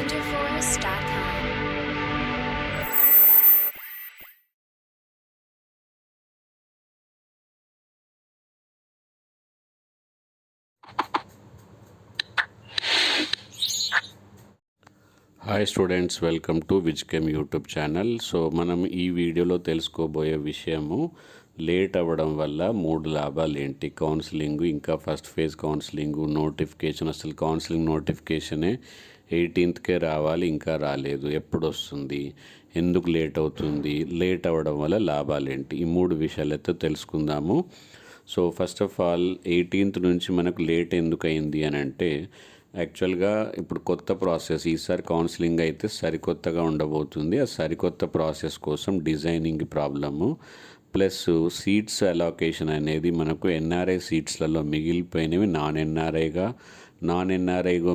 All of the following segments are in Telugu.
wonderforce.com. Hi students, welcome to Wizchem YouTube channel. So మనం ఈ వీడియోలో తెలుసుకోబోయే విషయము లేట్ అవ్వడం వల్ల 3 లాభాలు ఏంటి, కౌన్సిలింగ్, ఇంకా ఫస్ట్ ఫేజ్ కౌన్సిలింగ్ నోటిఫికేషన్. అసలు కౌన్సిలింగ్ నోటిఫికేషనే 18కే రావాలి, ఇంకా రాలేదు, ఎప్పుడు వస్తుంది, ఎందుకు లేట్ అవుతుంది, లేట్ అవ్వడం వల్ల లాభాలు ఏంటి, ఈ 3 విషయాలతో తెలుసుకుందాము. So first of all 18th నుంచి మనకు లేట్ ఎందుకు అయింది అని అంటే, యాక్చువల్గా ఇప్పుడు కొత్త ప్రాసెస్, ఈసారి కౌన్సిలింగ్ అయితే సరికొత్తగా ఉండబోతుంది. ఆ సరికొత్త ప్రాసెస్ కోసం designing problem plus seats allocation అనేది మనకు ఎన్ఆర్ఐ సీట్స్లలో మిగిలిపోయినవి నాన్ ఎన్ఆర్ఐగా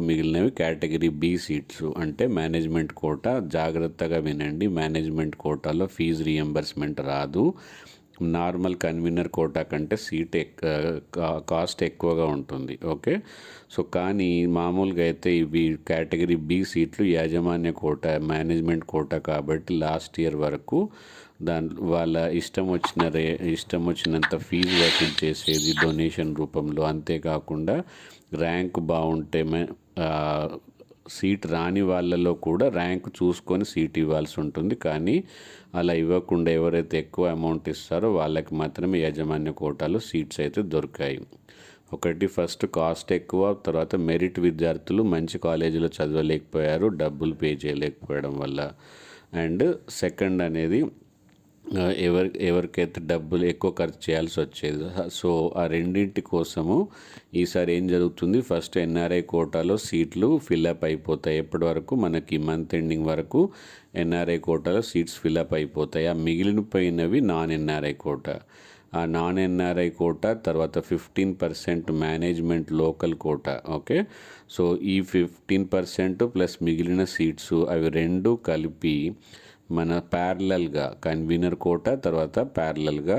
మిగిలినవి కేటగిరీ బి సీట్స్, అంటే మేనేజ్మెంట్ కోటా. జాగ్రత్తగా వినండి, మేనేజ్మెంట్ కోటాలో ఫీజు రీఎంబర్స్మెంట్ రాదు. నార్మల్ కన్వీనర్ కోటా కంటే కాస్ట్ ఎక్కువగా ఉంటుంది. ఓకే, సో కానీ మామూలుగా అయితే ఇవి కేటగిరీ బి సీట్లు యాజమాన్య కోటా, మేనేజ్మెంట్ కోటా కాబట్టి లాస్ట్ ఇయర్ వరకు వాళ్ళ ఇష్టం వచ్చినంత ఫీజు వసూలు చేసేది డొనేషన్ రూపంలో. అంతేకాకుండా ర్యాంక్ బాగుంటే సీట్ రాని వాళ్ళలో కూడా ర్యాంక్ చూసుకొని సీట్ ఇవ్వాల్సి ఉంటుంది. కానీ అలా ఇవ్వకుండా ఎవరైతే ఎక్కువ అమౌంట్ ఇస్తారో వాళ్ళకి మాత్రమే యాజమాన్య కోటాలో సీట్స్ అయితే దొరికాయి. ఒకటి ఫస్ట్ కాస్ట్ ఎక్కువ, తర్వాత మెరిట్ విద్యార్థులు మంచి కాలేజీలో చదవలేకపోయారు డబ్బులు పే చేయలేకపోవడం వల్ల. అండ్ సెకండ్ అనేది ఎవరికైతే డబ్బులు ఎక్కువ ఖర్చు చేయాల్సి వచ్చేది. సో ఆ రెండింటి కోసము ఈసారి ఏం జరుగుతుంది, ఫస్ట్ ఎన్ఆర్ఐ కోటాలో సీట్లు ఫిల్అప్ అయిపోతాయి. ఎప్పటి వరకు మనకి మంత్ ఎండింగ్ వరకు ఎన్ఆర్ఐ కోటాలో సీట్స్ ఫిల్అప్ అయిపోతాయి. ఆ మిగిలిపోయినవి నాన్ ఎన్ఆర్ఐ కోటా. ఆ నాన్ ఎన్ఆర్ఐ కోటా తర్వాత 15% management local quota. Okay, so ఈ 15% ప్లస్ మిగిలిన సీట్స్ అవి రెండు కలిపి మన ప్యారలల్గా కన్వీనర్ కోటా, తర్వాత ప్యారలల్గా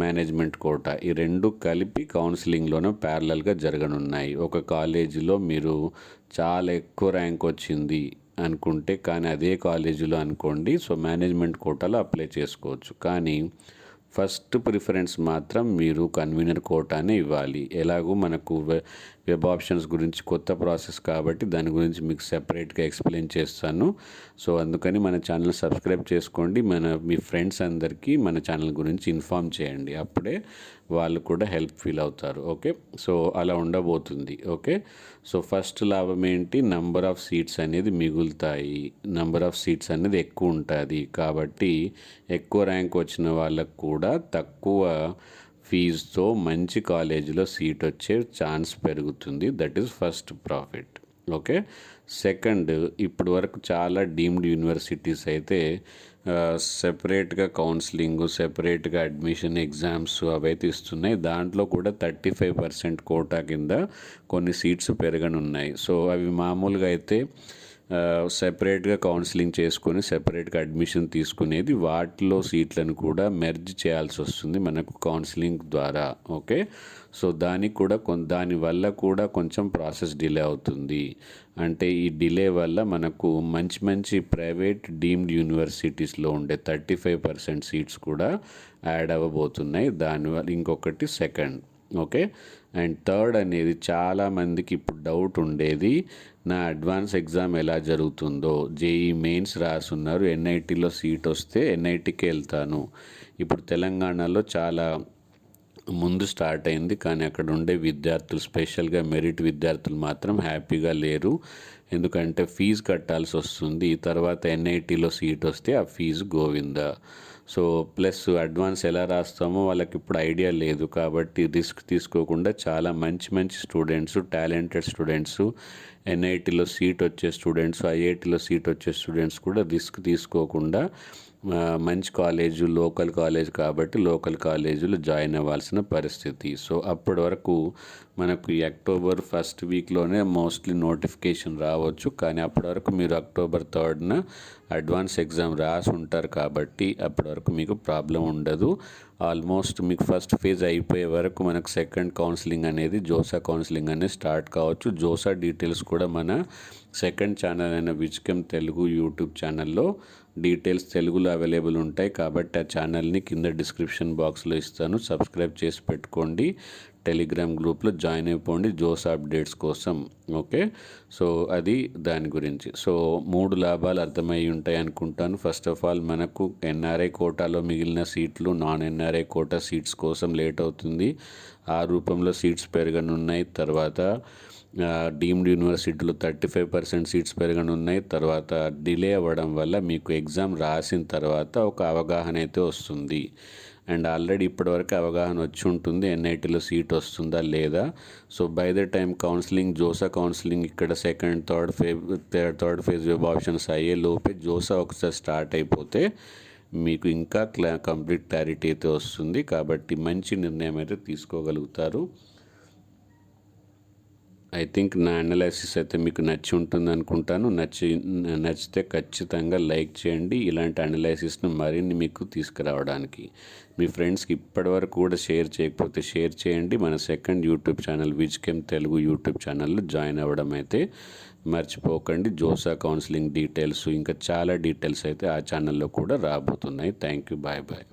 మేనేజ్మెంట్ కోటా, ఈ రెండు కలిపి కౌన్సిలింగ్లోనే ప్యారలల్గా జరగనున్నాయి. ఒక కాలేజీలో మీరు చాలా ఎక్కువ ర్యాంక్ వచ్చింది అనుకుంటే, కానీ అదే కాలేజీలో అనుకోండి, సో మేనేజ్మెంట్ కోటాలో అప్లై చేసుకోవచ్చు. కానీ ఫస్ట్ ప్రిఫరెన్స్ మాత్రం మీరు కన్వీనర్ కోటానే ఇవ్వాలి. ఎలాగో మనకు వెబ్ ఆప్షన్స్ గురించి కొత్త ప్రాసెస్ కాబట్టి దాని గురించి మీకు సెపరేట్గా ఎక్స్ప్లెయిన్ చేస్తాను. సో అందుకని మన ఛానల్ సబ్స్క్రైబ్ చేసుకోండి, మీ ఫ్రెండ్స్ అందరికీ మన ఛానల్ గురించి ఇన్ఫామ్ చేయండి, అప్పుడే వాళ్ళు కూడా హెల్ప్ ఫీల్ అవుతారు. ఓకే, సో అలా ఉండబోతుంది. ఓకే, సో ఫస్ట్ లాభం ఏంటి, నంబర్ ఆఫ్ సీట్స్ అనేది మిగులుతాయి, నంబర్ ఆఫ్ సీట్స్ అనేది ఎక్కువ ఉంటుంది కాబట్టి ఎక్కువ ర్యాంక్ వచ్చిన వాళ్ళకు కూడా తక్కువ ఫీజుతో మంచి కాలేజీలో సీట్ వచ్చే ఛాన్స్ పెరుగుతుంది. That is first profit. Okay, second, ఇప్పటి వరకు చాలా డీమ్డ్ యూనివర్సిటీస్ అయితే సెపరేట్గా కౌన్సిలింగ్, సెపరేట్గా అడ్మిషన్ ఎగ్జామ్స్ అవైతే ఇస్తున్నాయి. దాంట్లో కూడా 35% కోటా కింద కొన్ని సీట్స్ పెరగనున్నాయి. సో అవి మామూలుగా అయితే సెపరేట్గా కౌన్సిలింగ్ చేసుకొని సెపరేట్గా అడ్మిషన్ తీసుకునేది, వాటిలో సీట్లను కూడా మెర్జ్ చేయాల్సి వస్తుంది మనకు కౌన్సిలింగ్ ద్వారా. ఓకే, సో దానివల్ల కూడా కొంచెం ప్రాసెస్ డిలే అవుతుంది. అంటే ఈ డిలే వల్ల మనకు మంచి ప్రైవేట్ డీమ్డ్ యూనివర్సిటీస్లో ఉండే 35% సీట్స్ కూడా యాడ్ అవ్వబోతున్నాయి. దానివల్ల ఇంకొకటి సెకండ్. ఓకే, అండ్ థర్డ్ అనేది చాలామందికి ఇప్పుడు డౌట్ ఉండేది, నా అడ్వాన్స్ ఎగ్జామ్ ఎలా జరుగుతుందో. జేఈ మెయిన్స్ రాసున్నారు, ఎన్ఐటీలో సీట్ వస్తే ఎన్ఐటీకి వెళ్తాను. ఇప్పుడు తెలంగాణలో చాలా ముందు స్టార్ట్ అయింది, కానీ అక్కడ ఉండే విద్యార్థులు, స్పెషల్గా మెరిట్ విద్యార్థులు మాత్రం హ్యాపీగా లేరు. ఎందుకంటే ఫీజు కట్టాల్సి వస్తుంది, తర్వాత ఎన్ఐటీలో సీట్ వస్తే ఆ fee Govinda. So plus advance ఎలా రాస్తామో వాళ్ళకి ఇప్పుడు ఐడియా లేదు. కాబట్టి రిస్క్ తీసుకోకుండా చాలా మంచి స్టూడెంట్స్, టాలెంటెడ్ స్టూడెంట్స్, ఎన్ఐటీలో సీట్ వచ్చే స్టూడెంట్స్, ఐఐటీలో సీట్ వచ్చే స్టూడెంట్స్ కూడా రిస్క్ తీసుకోకుండా మంచి కాలేజు, లోకల్ కాలేజ్ కాబట్టి లోకల్ కాలేజీలో జాయిన్ అవ్వాల్సిన పరిస్థితి. సో అప్పటి వరకు మనకు ఈ అక్టోబర్ ఫస్ట్ వీక్లోనే మోస్ట్లీ నోటిఫికేషన్ రావచ్చు. కానీ అప్పటి వరకు మీరు అక్టోబర్ 3rd అడ్వాన్స్ ఎగ్జామ్ రాసి ఉంటారు కాబట్టి అప్పటి వరకు మీకు ప్రాబ్లం ఉండదు. ఆల్మోస్ట్ మీకు ఫస్ట్ ఫేజ్ అయిపోయే వరకు మనకు సెకండ్ కౌన్సిలింగ్ అనేది జోసా కౌన్సిలింగ్ అనేది స్టార్ట్ కావచ్చు. జోసా డీటెయిల్స్ కూడా మన సెకండ్ ఛానల్ అయిన విజ్కెమ్ తెలుగు యూట్యూబ్ ఛానల్లో డీటెయిల్స్ తెలుగులో అవైలబుల్ ఉంటాయి. కాబట్టి ఆ ఛానల్ని కింద డిస్క్రిప్షన్ బాక్స్లో ఇస్తాను, సబ్స్క్రైబ్ చేసి పెట్టుకోండి. టెలిగ్రామ్ గ్రూప్లో జాయిన్ అయిపోండి జోసా అప్డేట్స్ కోసం. ఓకే, సో అది దాని గురించి. సో 3 లాభాలు అర్థమై ఉంటాయి అనుకుంటాను. ఫస్ట్ ఆఫ్ ఆల్ మనకు ఎన్ఆర్ఐ కోటాలో మిగిలిన సీట్లు నాన్ ఎన్ఆర్ఐ కోటా సీట్స్ కోసం లేట్ అవుతుంది, ఆ రూపంలో సీట్స్ పెరగనున్నాయి. తర్వాత డీమ్డ్ యూనివర్సిటీలో 35% సీట్స్ పెరగనున్నాయి. తర్వాత డిలే అవ్వడం వల్ల మీకు ఎగ్జామ్ రాసిన తర్వాత ఒక అవగాహన అయితే వస్తుంది. అండ్ ఆల్రెడీ ఇప్పటివరకు అవగాహన వచ్చి ఉంటుంది ఎన్ఐటీలో సీట్ వస్తుందా లేదా. So by the time counselling JoSAA counselling ఇక్కడ second third phase web options అయ్యే లోపే జోసా ఒకసారి స్టార్ట్ అయిపోతే మీకు ఇంకా కంప్లీట్ క్లారిటీ అయితే వస్తుంది. కాబట్టి మంచి నిర్ణయం అయితే తీసుకోగలుగుతారు. ఐ థింక్ నా అనాలైసిస్ అయితే మీకు నచ్చి ఉంటుంది అనుకుంటాను. నచ్చితే ఖచ్చితంగా లైక్ చేయండి, ఇలాంటి అనాలైసిస్ను మరిన్ని మీకు తీసుకురావడానికి. మీ ఫ్రెండ్స్కి ఇప్పటివరకు కూడా షేర్ చేయకపోతే షేర్ చేయండి. మన second YouTube channel Wizchem Telugu YouTube ఛానల్లో జాయిన్ అవ్వడం అయితే మర్చిపోకండి. జోసా కౌన్సిలింగ్ డీటెయిల్స్ ఇంకా చాలా డీటెయిల్స్ అయితే ఆ ఛానల్లో కూడా రాబోతున్నాయి. Thank you, bye bye.